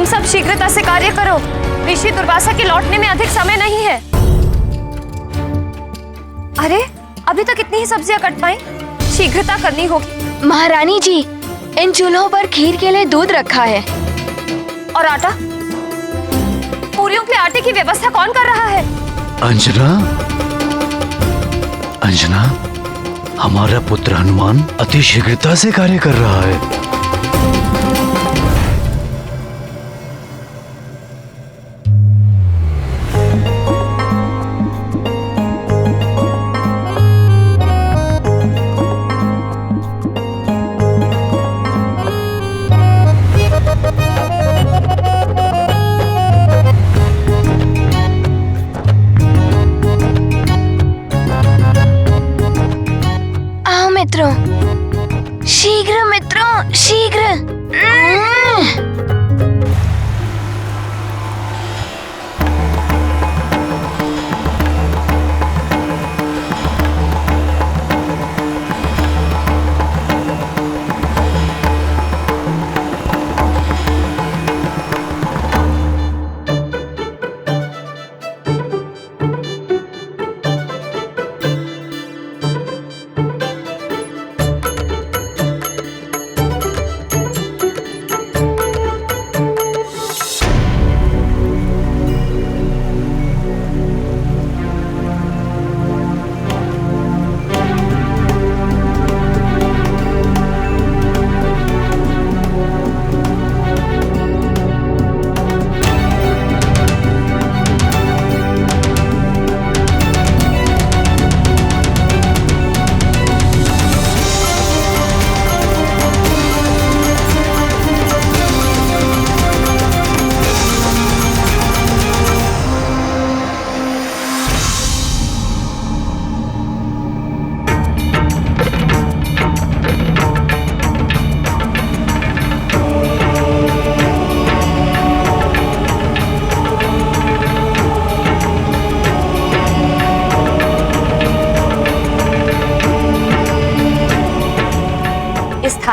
C: सब शीघ्रता से कार्य करो, ऋषि दुर्वासा के लौटने में अधिक समय नहीं है। अरे, अभी तक इतनी ही सब्जियां कट पाई, शीघ्रता करनी होगी।
A: महारानी जी, इन चूल्हों पर खीर के लिए दूध रखा है।
C: और आटा? पूरियों के आटे की व्यवस्था कौन कर रहा है?
J: अंजना, अंजना, हमारा पुत्र हनुमान अति शीघ्रता से कार्य कर रहा है।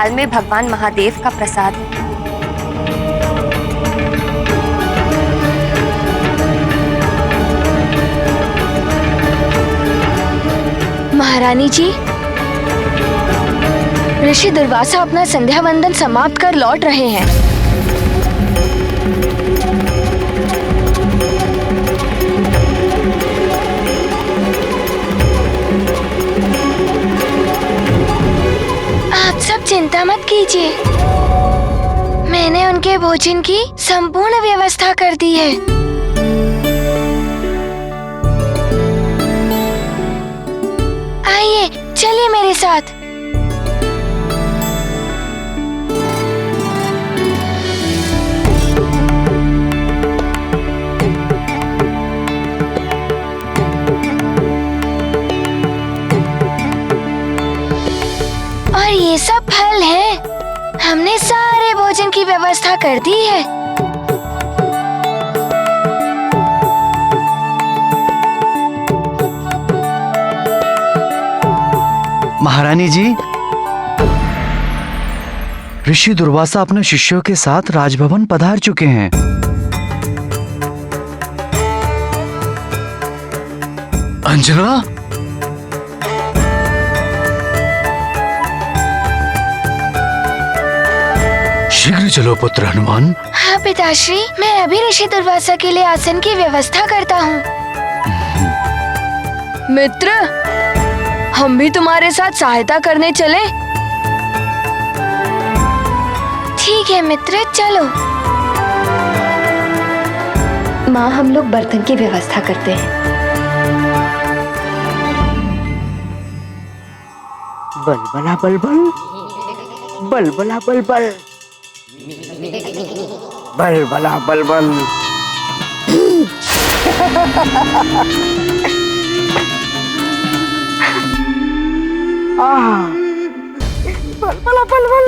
M: थाल में भगवान महादेव का प्रसाद है।
A: महारानी जी, ऋषि दुर्वासा अपना संध्या वंदन समाप्त कर लौट रहे हैं। आप सब चिंता मत कीजिए, मैंने उनके भोजन की संपूर्ण व्यवस्था कर दी है। आइए, चलिए मेरे साथ। और ये सब फल है, हमने सारे भोजन की व्यवस्था कर दी है।
J: महारानी जी, ऋषि दुर्वासा अपने शिष्यों के साथ राजभवन पधार चुके हैं। अंजना, शीघ्र चलो पुत्र हनुमान।
A: हाँ पिताश्री, मैं अभी ऋषि दुर्वासा के लिए आसन की व्यवस्था करता हूँ।
N: मित्र, हम भी तुम्हारे साथ सहायता करने चले?
A: ठीक है मित्र, चलो।
M: माँ, हम लोग बर्तन की व्यवस्था करते हैं।
G: बलबला बलबल, बलबला बलबल, बलबला बलबल। बलबला बलबल।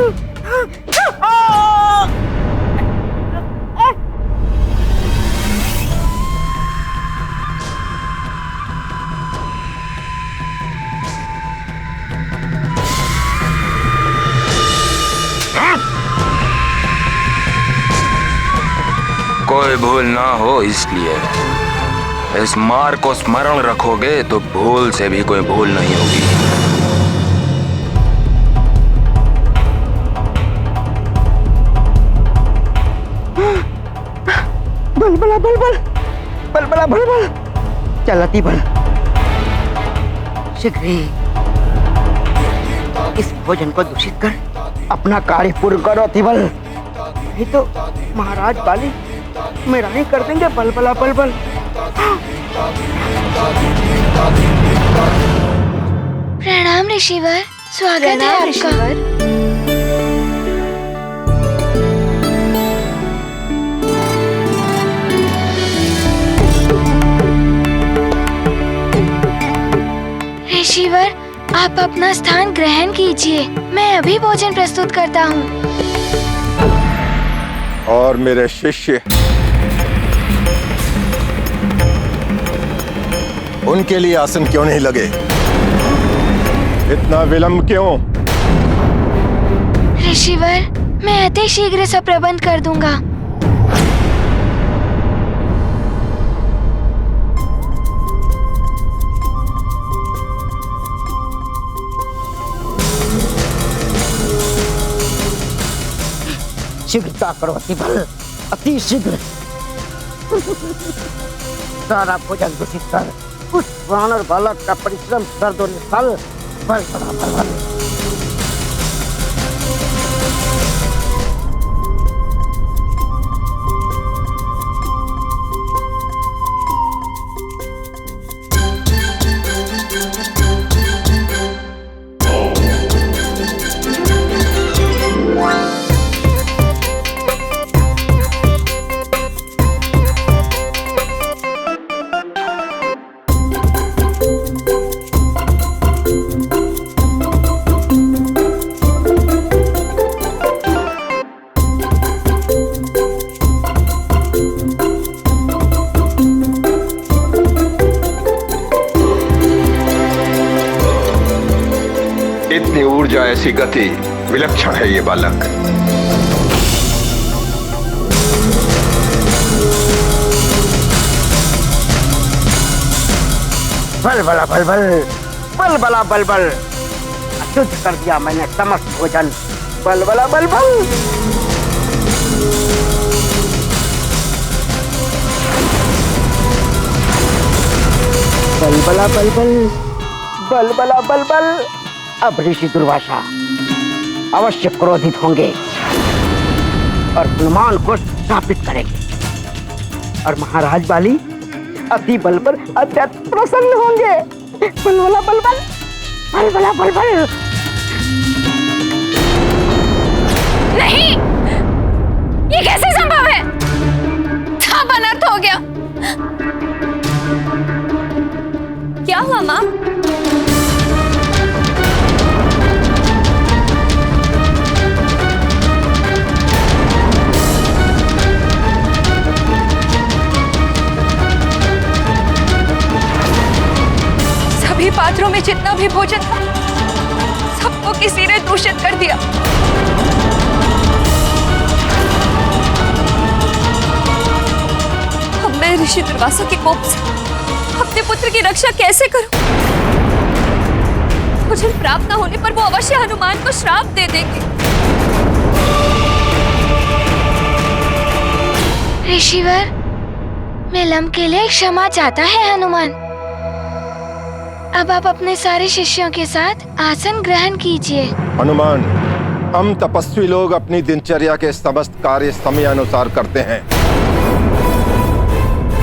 D: कोई भूल ना हो इसलिए इस मार्ग को स्मरण रखोगे तो भूल से भी कोई भूल नहीं होगी।
G: बलबला बलबल, बलबला बलबल, चलती बल। शीघ्र ही इस भोजन को दूषित कर अपना कार्य पूर्ण करो तिबल, नहीं तो महाराज बाली मेरा नहीं कर देंगे। बलबला बलबल।
A: प्रणाम ऋषिवर, स्वागत है आपका। ऋषिवर, आप अपना स्थान ग्रहण कीजिए, मैं अभी भोजन प्रस्तुत करता हूँ।
B: और मेरे शिष्य, उनके लिए आसन क्यों नहीं लगे? इतना विलंब क्यों?
A: ऋषिवर, मैं अति शीघ्र सब प्रबंध कर दूंगा।
G: शीघ्रता करो तिबल, अति शीघ्र। सारा भोजन दूषित कर उस वानर बालक का परिश्रम कर दो निष्फल। बलबला बलबल।
B: इतनी ऊर्जा, ऐसी गति विलक्षण है ये बालक।
G: बलबला बलबल, बलबला बलबल, अशुद्ध कर दिया मैंने समस्त भोजन। बलबला बलबल। बलबला बलबल, बलबला बलबल। अब ऋषि दुर्वासा अवश्य क्रोधित होंगे और हनुमान को शापित करेंगे और महाराज बाली अति बल पर अत्यंत प्रसन्न होंगे। बलबला बलबल, बलबला बलबल।
O: नहीं, ये कैसे संभव है? सब अनर्थ हो गया। क्या हुआ माँ?
N: सभी पात्रों में जितना भी भोजन था सबको किसी ने दूषित कर दिया। अब मैं ऋषि दुर्वासा के कोप से अपने पुत्र की रक्षा कैसे करूं? भोजन प्राप्त न होने पर वो अवश्य हनुमान को श्राप दे देंगे।
A: ऋषिवर, विलंब के लिए क्षमा चाहता है हनुमान। अब आप अपने सारे शिष्यों के साथ आसन ग्रहण कीजिए।
B: हनुमान, हम तपस्वी लोग अपनी दिनचर्या के समस्त कार्य समय अनुसार करते हैं।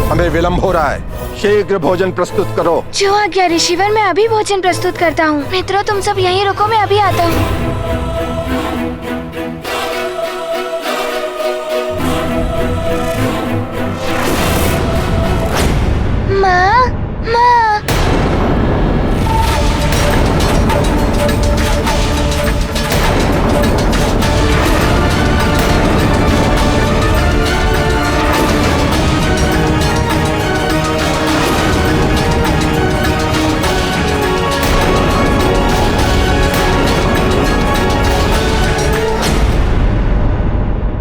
B: हमें विलंब हो रहा है, शीघ्र भोजन प्रस्तुत करो।
A: जो आज्ञा ऋषिवर, मैं अभी भोजन प्रस्तुत करता हूँ। मित्रों, तुम सब यहीं रुको, मैं अभी आता हूँ। माँ, माँ।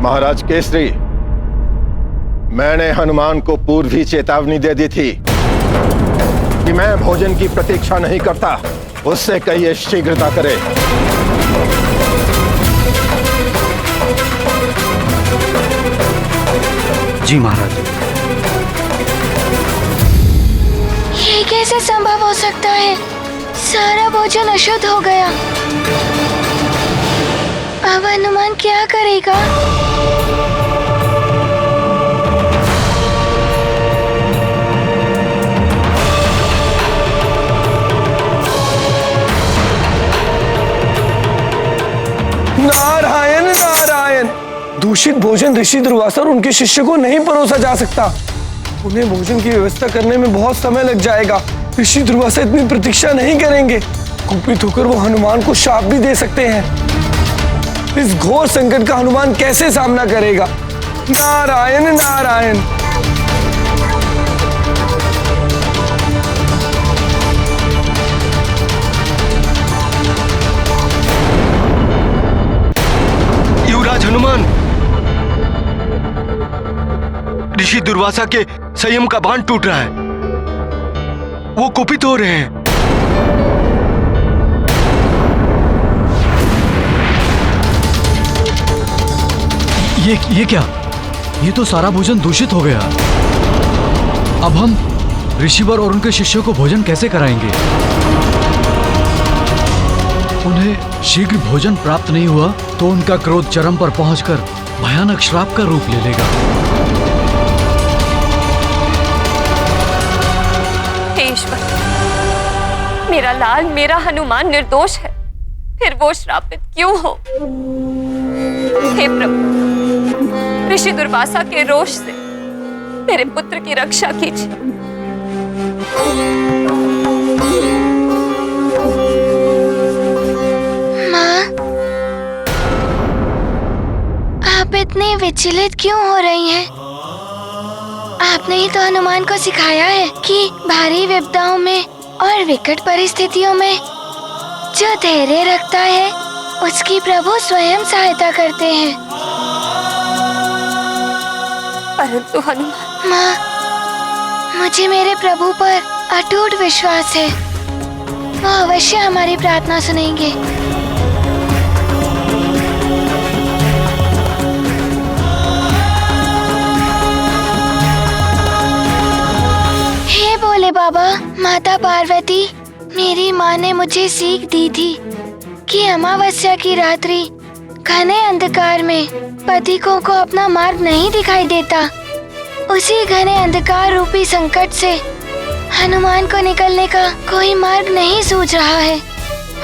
B: महाराज केसरी, मैंने हनुमान को पूर्व ही चेतावनी दे दी थी कि मैं भोजन की प्रतीक्षा नहीं करता। उससे कहिए शीघ्रता करे।
J: जी महाराज।
A: ये कैसे संभव हो सकता है? सारा भोजन अशुद्ध हो गया। अब हनुमान क्या करेगा?
F: नारायण नारायण। दूषित भोजन ऋषि दुर्वासा और उनके शिष्य को नहीं परोसा जा सकता। उन्हें भोजन की व्यवस्था करने में बहुत समय लग जाएगा। ऋषि दुर्वासा इतनी प्रतीक्षा नहीं करेंगे। कुपित होकर वो हनुमान को शाप भी दे सकते हैं। इस घोर संकट का हनुमान कैसे सामना करेगा? नारायण नारायण। युवराज हनुमान, ऋषि दुर्वासा के संयम का बांध टूट रहा है। वो कुपित हो रहे हैं।
J: ये क्या? ये तो सारा भोजन दूषित हो गया। अब हम ऋषिवर और उनके शिष्यों को भोजन कैसे कराएंगे? उन्हें शीघ्र भोजन प्राप्त नहीं हुआ तो उनका क्रोध चरम पर पहुंचकर भयानक श्राप का रूप ले लेगा।
N: हे ईश्वर, मेरा लाल, मेरा हनुमान निर्दोष है, फिर वो श्रापित क्यों हो? हे प्रभु, ऋषि दुर्वासा के रोष से मेरे पुत्र की रक्षा कीजिए।
A: माँ, आप इतनी विचलित क्यों हो रही हैं? आपने ही तो हनुमान को सिखाया है कि भारी विपदाओं में और विकट परिस्थितियों में जो धैर्य रखता है उसकी प्रभु स्वयं सहायता करते हैं।
N: परंतु हनुमान,
A: माँ, मुझे मेरे प्रभु पर अटूट विश्वास है। वो अवश्य हमारी प्रार्थना सुनेंगे। हे भोले बाबा, माता पार्वती, मेरी माँ ने मुझे सीख दी थी कि अमावस्या की रात्रि घने अंधकार में पथिकों को अपना मार्ग नहीं दिखाई देता। उसी घने अंधकार रूपी संकट से हनुमान को निकलने का कोई मार्ग नहीं सूझ रहा है।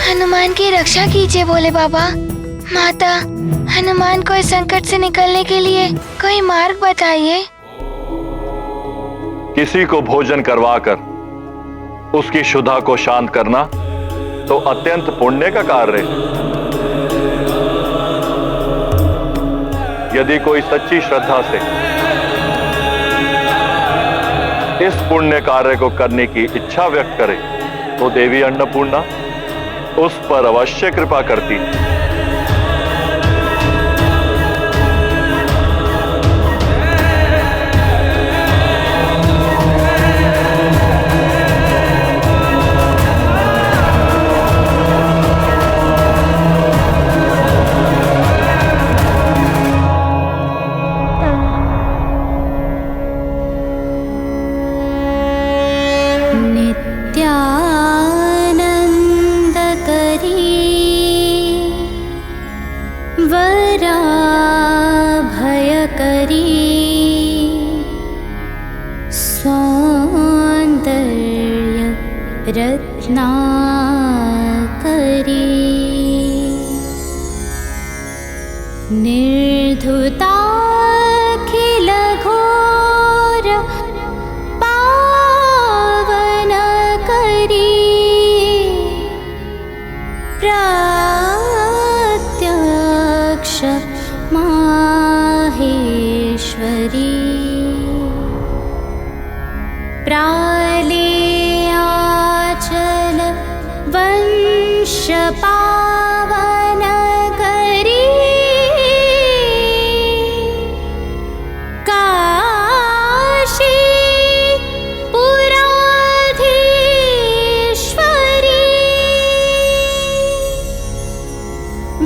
A: हनुमान की रक्षा कीजिए भोले बाबा। माता, हनुमान को इस संकट से निकलने के लिए कोई मार्ग बताइए।
E: किसी को भोजन करवाकर उसकी क्षुधा को शांत करना तो अत्यंत पुण्य का कार्य है। यदि कोई सच्ची श्रद्धा से इस पुण्य कार्य को करने की इच्छा व्यक्त करे तो देवी अन्नपूर्णा उस पर अवश्य कृपा करती है।
O: निर्धुताखिल घोर पावन करी, प्रत्यक्ष माहेश्वरी, प्रालेयाचल वंश पावन करी, काशी पुराधीश्वरी,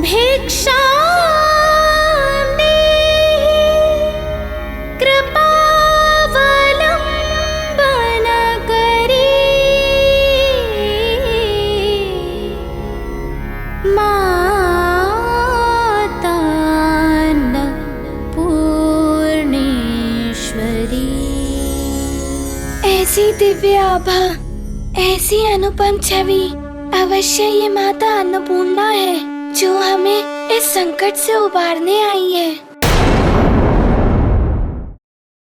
O: भिक्षा कृपावलंबन करी, माता अन्नपूर्णेश्वरी।
A: ऐसी दिव्य आभा, ऐसी अनुपम छवि, अवश्य ये माता अन्नपूर्णा है जो हमें इस संकट से उबारने आई है।